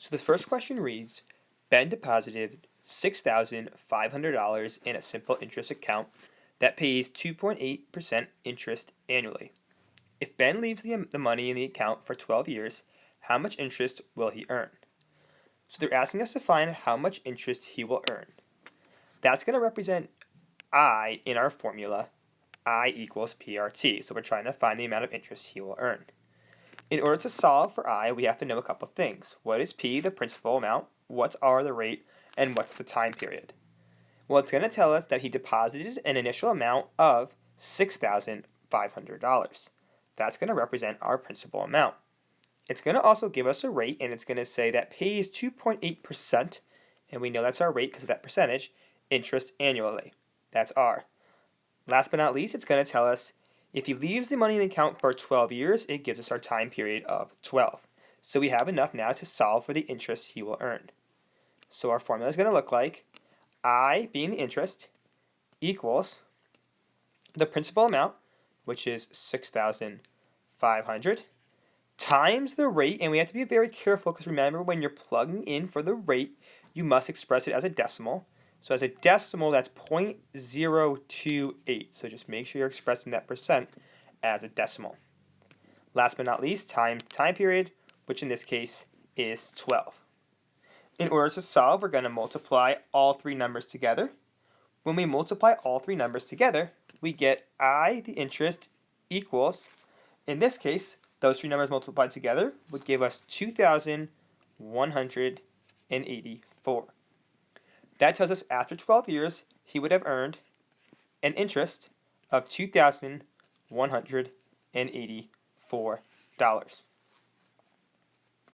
So the first question reads, Ben deposited $6,500 in a simple interest account that pays 2.8% interest annually. If Ben leaves the money in the account for 12 years, how much interest will he earn? So they're asking us to find how much interest he will earn. That's going to represent I in our formula, I equals PRT. So we're trying to find the amount of interest he will earn. In order to solve for I, we have to know a couple things. What is P, the principal amount? What's R, the rate? And what's the time period? Well, it's going to tell us that he deposited an initial amount of $6,500. That's going to represent our principal amount. It's going to also give us a rate, and it's going to say that pays 2.8%, and we know that's our rate because of that percentage, interest annually. That's R. Last but not least, it's going to tell us if he leaves the money in the account for 12 years, it gives us our time period of 12. So we have enough now to solve for the interest he will earn. So our formula is going to look like I, being the interest, equals the principal amount, which is $6,500, times the rate, and we have to be very careful because remember when you're plugging in for the rate, you must express it as a decimal. So as a decimal, that's 0.028. So just make sure you're expressing that percent as a decimal. Last but not least, times the time period, which in this case is 12. In order to solve, we're going to multiply all three numbers together. When we multiply all three numbers together, we get I, the interest, equals, in this case, those three numbers multiplied together would give us 2,184. That tells us after 12 years, he would have earned an interest of $2,184.